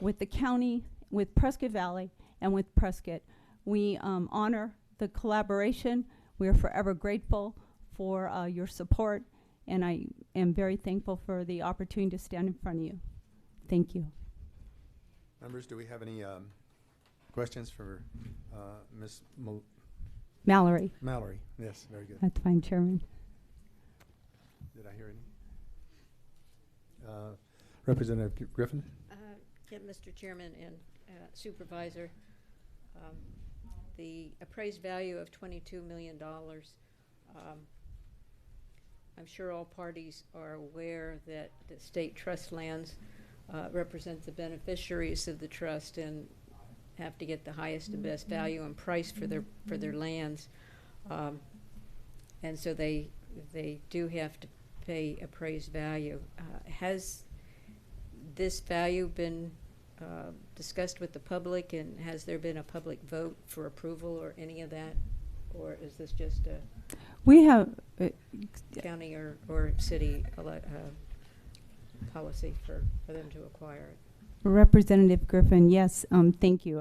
with the county, with Prescott Valley, and with Prescott. We honor the collaboration. We are forever grateful for your support, and I am very thankful for the opportunity to stand in front of you. Thank you. Members, do we have any questions for Ms. Mallory. Mallory? Yes, very good. That's fine, Chairman. Did I hear any? Representative Griffin? Yeah, Mr. Chairman and Supervisor, the appraised value of $22 million, I'm sure all parties are aware that the state trust lands represent the beneficiaries of the trust and have to get the highest and best value and price for their lands, and so they do have to pay appraised value. Has this value been discussed with the public, and has there been a public vote for approval or any of that, or is this just a We have county or city policy for them to acquire it? Representative Griffin, yes, thank you.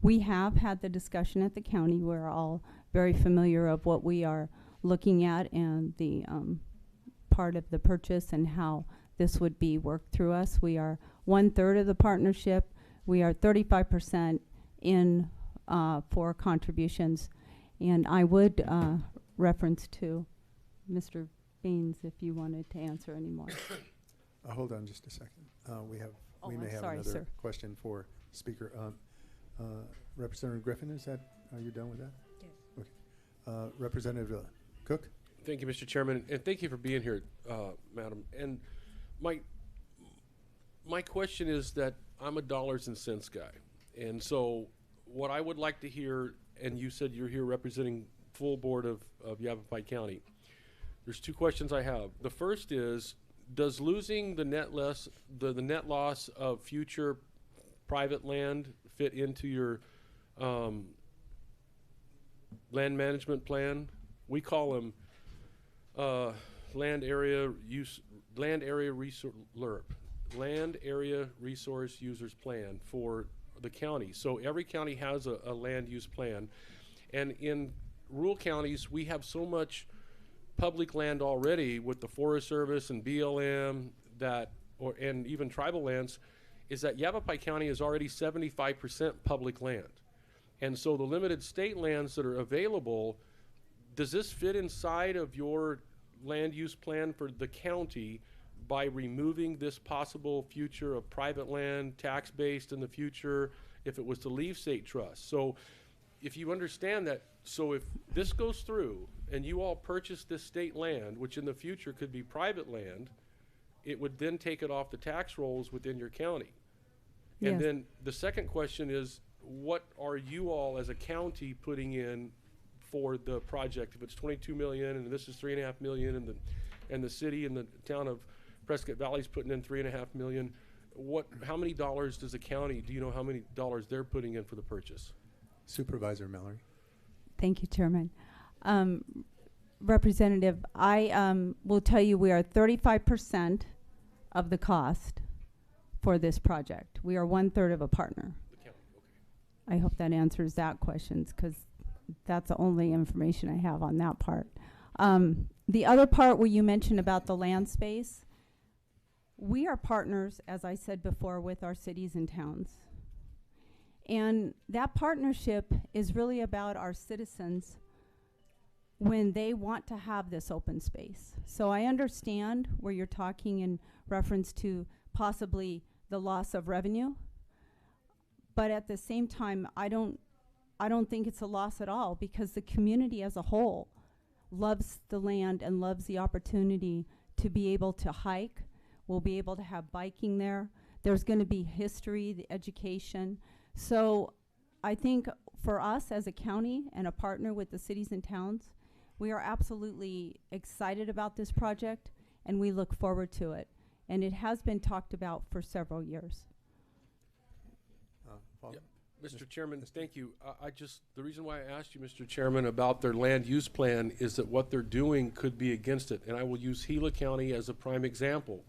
We have had the discussion at the county. We're all very familiar of what we are looking at and the part of the purchase and how this would be worked through us. We are 1/3 of the partnership. We are 35% in for contributions. And I would reference to Mr. Baines if you wanted to answer any more. Hold on just a second. We may I'm have sorry, another sir. question for Speaker. Representative Griffin, are you done with that? Yes. Okay. Representative Cook? Thank you, Mr. Chairman, and thank you for being here, Madam. And my question is that I'm a dollars and cents guy, and so what I would like to hear, and you said you're here representing full board of Yavapai County. There's two questions I have. The first is, does losing the net loss of future private land fit into your land management plan? We call them land area resource users plan for the county. So every county has a land use plan, and in rural counties we have so much public land already with the Forest Service and BLM and even tribal lands, is that Yavapai County is already 75% public land. And so the limited state lands that are available, does this fit inside of your land use plan for the county by removing this possible future of private land, tax-based in the future, if it was to leave state trust? So if you understand that, so if this goes through and you all purchase this state land, which in the future could be private land, it would then take it off the tax rolls within your county. Yes. And then the second question is, what are you all as a county putting in for the project? If it's 22 million and this is 3.5 million, and the city and the town of Prescott Valley is putting in 3.5 million, how many dollars does the county, do you know how many dollars they're putting in for the purchase? Supervisor Mallory. Thank you, Chairman. Representative, I will tell you we are 35% of the cost for this project. We are 1/3 of a partner. The county, okay. I hope that answers that question, because that's the only information I have on that part. The other part where you mentioned about the land space, we are partners, as I said before, with our cities and towns. And that partnership is really about our citizens when they want to have this open space. So I understand where you're talking in reference to possibly the loss of revenue, but at the same time, I don't think it's a loss at all, because the community as a whole loves the land and loves the opportunity to be able to hike. We'll be able to have biking there. There's going to be history, the education. So I think for us as a county and a partner with the cities and towns, we are absolutely excited about this project, and we look forward to it. And it has been talked about for several years. Yep. Mr. Chairman, thank you. The reason why I asked you, Mr. Chairman, about their land use plan is that what they're doing could be against it. And I will use Gila County as a prime example.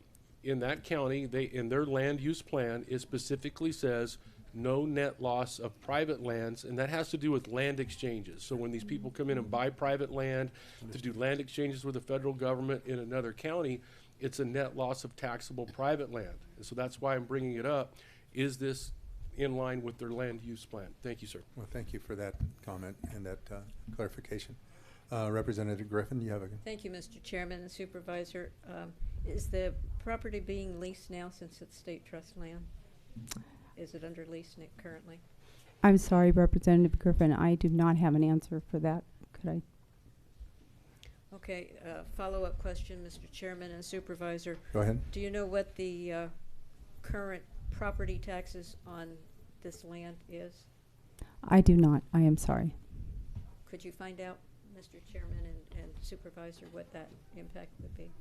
in that county, in their land use plan, it specifically says no net loss of private lands, and that has to do with land exchanges. So when these people come in and buy private land to do land exchanges with the federal government in another county, it's a net loss of taxable private land. And so that's why I'm bringing it up. Is this in line with their land use plan? Thank you, sir. Well, thank you for that comment and that clarification. Representative Griffin, you have a, Thank you, Mr. Chairman and Supervisor. Is the property being leased now since it's state trust land? Is it under lease currently? I'm sorry, Representative Griffin, I do not have an answer for that. Could I? Okay, follow-up question, Mr. Chairman and Supervisor. go ahead. Do you know what the current property taxes on this land is? I do not. I am sorry. Could you find out, Mr. Chairman and Supervisor, what that impact would be?